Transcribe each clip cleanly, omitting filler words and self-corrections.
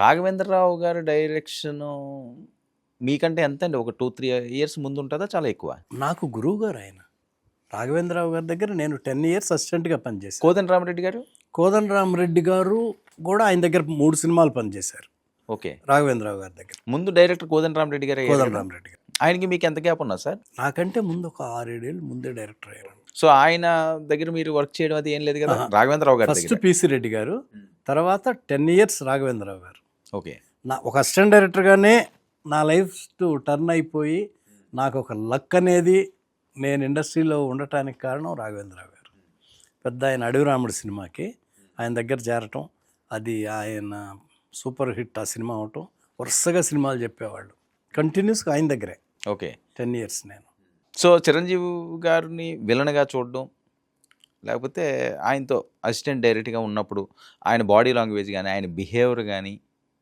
రాఘవేంద్రరావు గారి డైరెక్షను మీకంటే ఎంతండి? ఒక 2, 3 ఇయర్స్ ముందుంటదా? చాలా ఎక్కువ? నాకు గురువు గారు ఆయన. రాఘవేంద్రరావు గారి దగ్గర నేను 10 ఇయర్స్ అసిస్టెంట్గా పనిచేశాను. కోదండరామిరెడ్డి గారు? కోదండరామరెడ్డి గారు కూడా ఆయన దగ్గర 3 సినిమాలు పనిచేశారు ఓకే. రాఘవేంద్రరావు గారి దగ్గర. ముందు డైరెక్టర్ కోదండరామిరెడ్డి గారే? కోదండరామరెడ్డి గారు. ఆయనకి మీకు ఎంత గ్యాప్ ఉన్నా సార్? నాకంటే ముందు ఒక 6-7 ఏళ్ళు ముందే డైరెక్టర్ అయ్యారు. సో ఆయన దగ్గర మీరు వర్క్ చేయడం అది ఏం లేదు కదా? రాఘవేంద్రరావు గారు ఫస్ట్ పిసి రెడ్డి గారు, తర్వాత 10 ఇయర్స్ రాఘవేంద్రరావు గారు. ఓకే. నా ఒక అసిస్టెంట్ డైరెక్టర్గానే నా లైఫ్ టర్న్ అయిపోయి నాకు ఒక లక్ అనేది నేను ఇండస్ట్రీలో ఉండటానికి కారణం రాఘవేంద్రరావు గారు. పెద్ద ఆయన అడవి రాముడు సినిమాకి ఆయన దగ్గర చేరటం, అది ఆయన సూపర్ హిట్ ఆ సినిమా అవటం, వరుసగా సినిమాలు చెప్పేవాళ్ళు కంటిన్యూస్గా ఆయన దగ్గరే. ఓకే. 10 ఇయర్స్ నేను. సో చిరంజీవి గారిని విలన్గా చూడడం, లేకపోతే ఆయనతో అసిస్టెంట్ డైరెక్ట్గా ఉన్నప్పుడు ఆయన బాడీ లాంగ్వేజ్ కానీ, ఆయన బిహేవియర్ కానీ,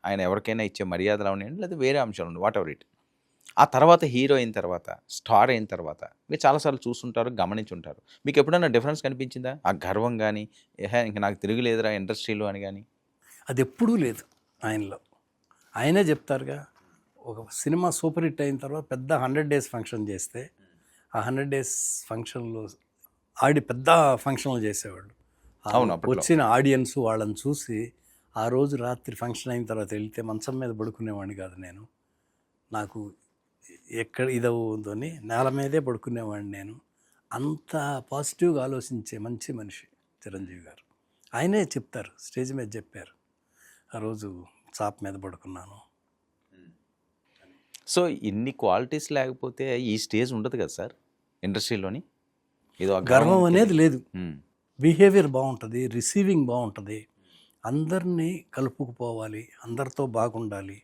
ఆయన ఎవరికైనా ఇచ్చే మర్యాదలు అవనండి, లేదా వేరే అంశాలు ఉండి వాట్ ఎవర్ ఇట్, ఆ తర్వాత హీరో అయిన తర్వాత, స్టార్ అయిన తర్వాత మీరు చాలాసార్లు చూస్తుంటారు, గమనించుంటారు. మీకు ఎప్పుడైనా డిఫరెన్స్ కనిపించిందా? ఆ గర్వం కానీ, ఇంక నాకు తిరుగులేదురా ఇండస్ట్రీలో అని కానీ? అది ఎప్పుడూ లేదు ఆయనలో. ఆయనే చెప్తారుగా, ఒక సినిమా సూపర్ హిట్ అయిన తర్వాత పెద్ద 100 days ఫంక్షన్ చేస్తే ఆ 100 days ఫంక్షన్లో పెద్ద ఫంక్షన్లు చేసేవాళ్ళు. అవును. వచ్చిన ఆడియన్స్ వాళ్ళని చూసి ఆ రోజు రాత్రి ఫంక్షన్ అయిన తర్వాత వెళ్తే మంచం మీద పడుకునేవాడిని కాదు నేను. నాకు ఎక్కడ ఇదవుందని నేల మీదే పడుకునేవాడిని నేను. అంత పాజిటివ్గా ఆలోచించే మంచి మనిషి చిరంజీవి గారు. ఆయనే చెప్తారు, స్టేజ్ మీద చెప్పారు, ఆ రోజు చాప్ మీద పడుకున్నాను. సో ఇన్ని క్వాలిటీస్ లేకపోతే ఈ స్టేజ్ ఉండదు కదా సార్ ఇండస్ట్రీలోని? ఏదో గర్వం అనేది లేదు. బిహేవియర్ బాగుంటుంది, రిసీవింగ్ బాగుంటుంది, అందరినీ కలుపుకుపోవాలి, అందరితో బాగుండాలి.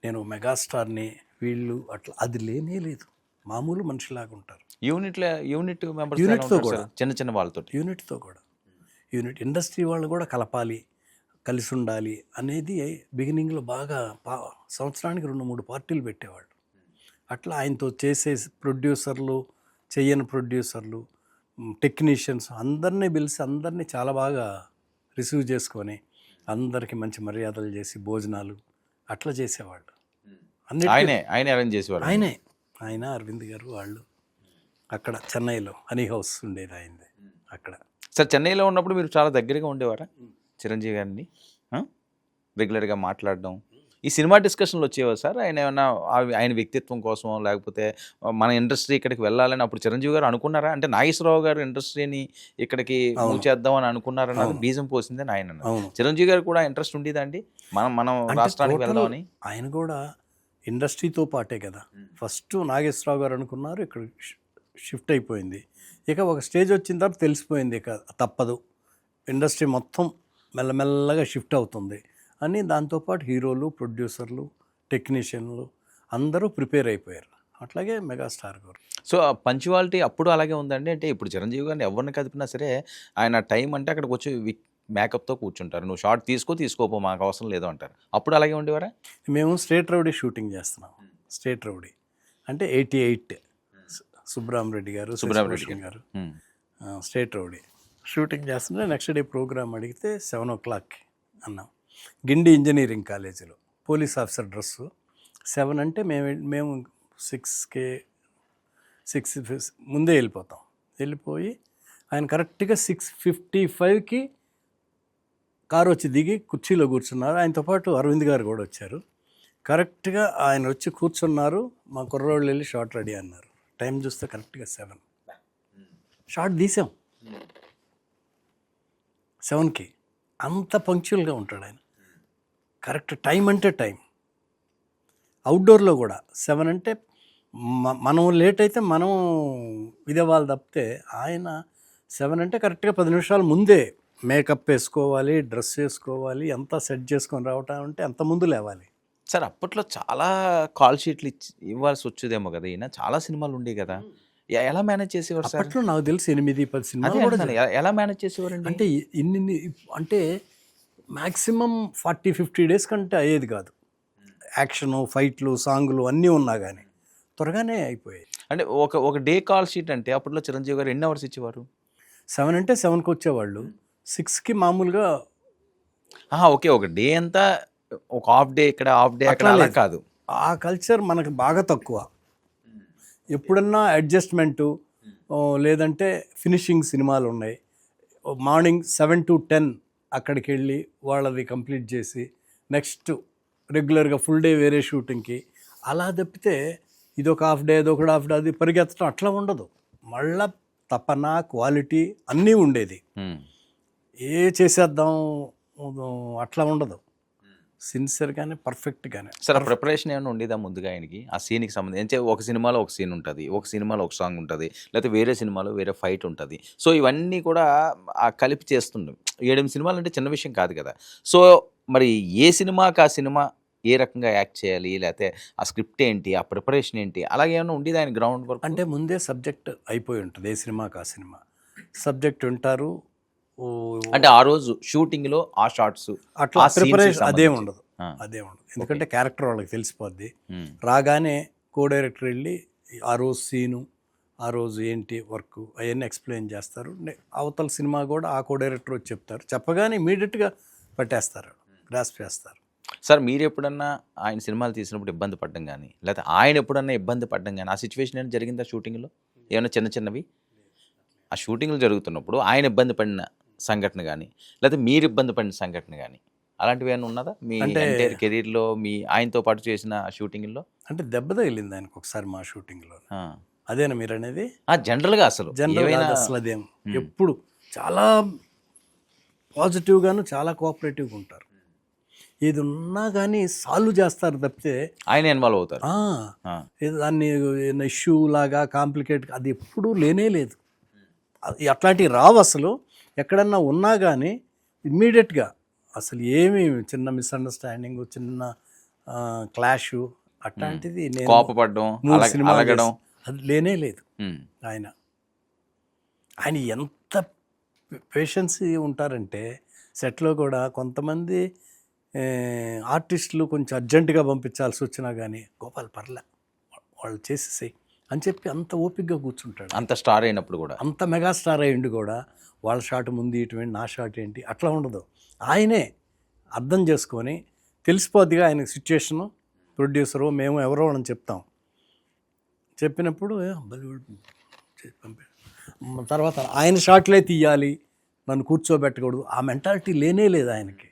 నేను మెగాస్టార్ని, వీళ్ళు అట్లా అది లేనే లేదు. మామూలు మనిషిలాగా ఉంటారు. యూనిట్ మెంబర్స్, యూనిట్తో కూడా, చిన్న చిన్న వాళ్ళతో, యూనిట్తో కూడా, యూనిట్ ఇండస్ట్రీ వాళ్ళు కూడా కలపాలి, కలిసి ఉండాలి అనేది బిగినింగ్లో బాగా సంవత్సరానికి 2-3 పార్టీలు పెట్టేవాళ్ళు. అట్లా ఆయనతో చేసే ప్రొడ్యూసర్లు, చెయ్యని ప్రొడ్యూసర్లు, టెక్నీషియన్స్ అందరినీ పిలిచి అందరినీ చాలా బాగా రిసీవ్ చేసుకొని అందరికీ మంచి మర్యాదలు చేసి భోజనాలు అట్లా చేసేవాళ్ళు. ఆయనే అరేంజ్ చేసేవాళ్ళు. ఆయన అరవింద్ గారు వాళ్ళు అక్కడ చెన్నైలో హనీ హౌస్ ఉండేది ఆయనది అక్కడ. సార్ చెన్నైలో ఉన్నప్పుడు మీరు చాలా దగ్గరగా ఉండేవారా చిరంజీవి గారిని? రెగ్యులర్గా మాట్లాడడం, ఈ సినిమా డిస్కషన్లు వచ్చేవారు సార్? ఆయన ఏమన్నా ఆయన వ్యక్తిత్వం కోసం, లేకపోతే మన ఇండస్ట్రీ ఇక్కడికి వెళ్ళాలని అప్పుడు చిరంజీవి గారు అనుకున్నారా? అంటే నాగేశ్వరరావు గారు ఇండస్ట్రీని ఇక్కడికి మూవ్ చేద్దాం అని అనుకున్నారన్నది బీజం పోసిందని ఆయన అన్నారు. చిరంజీవి గారు కూడా ఇంట్రెస్ట్ ఉండేదా అండి మనం రాష్ట్రానికి వెళ్దామని? ఆయన కూడా ఇండస్ట్రీతో పాటే కదా. ఫస్ట్ నాగేశ్వరరావు గారు అనుకున్నారు, ఇక్కడ షిఫ్ట్ అయిపోయింది. ఇక ఒక స్టేజ్ వచ్చిన తర్వాత తెలిసిపోయింది, ఇక తప్పదు, ఇండస్ట్రీ మొత్తం మెల్లమెల్లగా షిఫ్ట్ అవుతుంది అని. దాంతోపాటు హీరోలు, ప్రొడ్యూసర్లు, టెక్నీషియన్లు అందరూ ప్రిపేర్ అయిపోయారు. అట్లాగే మెగాస్టార్ గారు. సో ఆ పంచువాలిటీ అప్పుడు అలాగే ఉందండి. అంటే ఇప్పుడు చిరంజీవి గారిని ఎవరిని కదిపినా సరే ఆయన టైం అంటే అక్కడికి వచ్చి మేకప్తో కూర్చుంటారు. నువ్వు షార్ట్ తీసుకోపో, మాకు అవసరం లేదు అంటారు. అప్పుడు అలాగే ఉండేవారా? మేము స్టేట్ రౌడీ షూటింగ్ చేస్తున్నాం. స్టేట్ రౌడీ అంటే 88 సుబ్రహ్మరెడ్డి గారు గారు స్టేట్ రౌడీ షూటింగ్ చేస్తుంటే నెక్స్ట్ డే ప్రోగ్రామ్ అడిగితే 7 o'clock అన్నాం. గిండి ఇంజనీరింగ్ కాలేజీలో పోలీస్ ఆఫీసర్ డ్రెస్సు 7 అంటే మేము 6 ముందే వెళ్ళిపోయి ఆయన కరెక్ట్గా 6:55కి కారు వచ్చి దిగి కుర్చీలో కూర్చున్నారు. ఆయనతో పాటు అరవింద్ గారు కూడా వచ్చారు. కరెక్ట్గా ఆయన వచ్చి కూర్చున్నారు. మా కుర్రోళ్ళు వెళ్ళి షార్ట్ రెడీ అన్నారు. టైం చూస్తే కరెక్ట్గా 7. షార్ట్ తీసాం 7కి. అంత పంక్చువల్గా ఉంటాడు ఆయన. కరెక్ట్ టైం అంటే టైం. అవుట్డోర్లో కూడా 7 అంటే మనం లేట్ అయితే మనం ఇదేవాళ్ళు తప్పితే ఆయన 7 అంటే కరెక్ట్గా 10 నిమిషాల ముందే మేకప్ వేసుకోవాలి, డ్రెస్ వేసుకోవాలి, అంతా సెట్ చేసుకొని రావటం అంటే అంత ముందు లేవాలి. సార్ అప్పట్లో చాలా కాల్ షీట్లు ఇవ్వాల్సి వచ్చేదేమో కదా, ఈయన చాలా సినిమాలు ఉండేవి కదా, ఎలా మేనేజ్ చేసేవారు సార్? అప్పట్లో నాకు తెలిసి 8-10 సినిమాలు కూడా. ఎలా మేనేజ్ చేసేవారండి? అంటే ఇన్ని అంటే మ్యాక్సిమం 40-50 days కంటే అయ్యేది కాదు. యాక్షను, ఫైట్లు, సాంగులు అన్నీ ఉన్నా కానీ త్వరగానే అయిపోయాయి. అంటే ఒక డే కాల్ షీట్ అంటే అప్పట్లో చిరంజీవి గారు ఎన్ని అవర్స్ ఇచ్చేవారు? 7 అంటే 7కి వచ్చేవాళ్ళు, 6కి మామూలుగా. ఓకే, ఒక డే అంతా ఒక హాఫ్ డే ఇక్కడ హాఫ్ డే అక్కడ అట్లా అలా లేదు. కాదు. ఆ కల్చర్ మనకు బాగా తక్కువ. ఎప్పుడన్నా అడ్జస్ట్మెంటు లేదంటే ఫినిషింగ్ సినిమాలు ఉన్నాయి. మార్నింగ్ 7 to 10 అక్కడికి వెళ్ళి వాళ్ళది కంప్లీట్ చేసి నెక్స్ట్ రెగ్యులర్గా ఫుల్ డే వేరే షూటింగ్కి అలా తప్పితే ఇదొక హాఫ్ డే అదొక హాఫ్ డే అది పరిగెత్తడం అట్లా ఉండదు. మళ్ళా తపన క్వాలిటీ అన్నీ ఉండేది. ఏ చేసేద్దాం అట్లా ఉండదు. సిన్సియర్గానే పర్ఫెక్ట్గానే. సరే ప్రిపరేషన్ ఏమైనా ఉండేదా ముందుగా ఆయనకి ఆ సీన్కి సంబంధించి? ఒక సినిమాలో ఒక సీన్ ఉంటుంది, ఒక సినిమాలో ఒక సాంగ్ ఉంటుంది, లేకపోతే వేరే సినిమాలో వేరే ఫైట్ ఉంటుంది. సో ఇవన్నీ కూడా కలిపి చేస్తుండే. 7 సినిమాలు అంటే చిన్న విషయం కాదు కదా. సో మరి ఏ సినిమాకి ఆ సినిమా ఏ రకంగా యాక్ట్ చేయాలి, లేకపోతే ఆ స్క్రిప్ట్ ఏంటి, ఆ ప్రిపరేషన్ ఏంటి, అలాగే ఏమైనా ఉండేది ఆయన గ్రౌండ్ వర్క్? అంటే ముందే సబ్జెక్ట్ అయిపోయి ఉంటుంది. ఏ సినిమాకి ఆ సినిమా సబ్జెక్ట్ ఉంటారు. అంటే ఆ రోజు షూటింగ్లో ఆ షార్ట్స్ అట్లా ఆ scenes కి ప్రిపరేషన్ అదే సంబంధించి. ఉండదు. ఆ. అదే ఉండదు. ఎందుకంటే క్యారెక్టర్ వాళ్ళకి తెలిసిపోద్ది. ఉమ్. రాగానే కో డైరెక్టర్ వెళ్ళి ఆ రోజు సీను, ఆ రోజు ఏంటి వర్క్ అవన్నీ ఎక్స్ప్లెయిన్ చేస్తారు. అవతల సినిమా కూడా ఆ కో డైరెక్టర్ వచ్చి చెప్తారు. చెప్పగానే ఇమీడియట్గా పట్టేస్తారు, గ్రాస్ప్ చేస్తారు. సార్ మీరు ఎప్పుడన్నా ఆయన సినిమాలు తీసినప్పుడు ఇబ్బంది పడ్డం కానీ, లేకపోతే ఆయన ఎప్పుడన్నా ఇబ్బంది పడ్డం కానీ ఆ సిచ్యువేషన్ ఏమైనా జరిగిందా షూటింగ్లో? ఏమైనా చిన్న చిన్నవి ఆ షూటింగ్లు జరుగుతున్నప్పుడు ఆయన ఇబ్బంది పడిన సంఘటన కానీ, లేకపోతే మీరు ఇబ్బంది పడిన సంఘటన కానీ అలాంటివి ఏమైనా ఉన్నదా మీ అంటే- ఎంటైర్ కెరీర్లో మీ ఆయనతో పాటు చేసిన షూటింగ్లో? అంటే దెబ్బ తగిలింది ఆయనకు ఒకసారి మా షూటింగ్లో. అదేనా మీరు అనేది? జనరల్గా అసలు జనరల్ ఏమైనా అసలు అదేం ఎప్పుడు చాలా పాజిటివ్గాను చాలా కోఆపరేటివ్గా ఉంటారు. ఏది ఉన్నా కానీ సాల్వ్ చేస్తారు తప్పితే ఆయన ఇన్వాల్వ్ అవుతారు. ఏదో దాన్ని ఇష్యూ లాగా కాంప్లికేట్ అది ఎప్పుడూ లేనే లేదు. అట్లాంటివి రావు అసలు. ఎక్కడన్నా ఉన్నా కానీ ఇమ్మీడియట్గా అసలు ఏమి చిన్న మిస్అండర్స్టాండింగ్, చిన్న క్లాషు అట్లాంటిది నేను కోపపడడం, 3 సినిమాలు అలగడం అది లేనే లేదు. ఉమ్. ఆయన ఎంత పేషెన్సీ ఉంటారంటే సెట్లో కూడా కొంతమంది ఆర్టిస్టులు కొంచెం అర్జెంటుగా పంపించాల్సి వచ్చినా కానీ గోపాల్ పర్లే వాళ్ళు చేసేసాయి అని చెప్పి అంత ఓపికగా కూర్చుంటాడు. అంత స్టార్ అయినప్పుడు కూడా అంత మెగాస్టార్ అయ్యిండు కూడా వాళ్ళ షాట్ ముందు ఇటువంటి నా షాట్ ఏంటి అట్లా ఉండదు. ఆయనే అర్థం చేసుకొని తెలిసిపోద్దిగా ఆయన సిచ్యుయేషను. ప్రొడ్యూసరు మేము ఎవరో అని చెప్తాం. చెప్పినప్పుడు తర్వాత ఆయన షాట్లే తీయాలి, నన్ను కూర్చోబెట్టకూడదు ఆ మెంటాలిటీ లేనే లేదు ఆయనకి.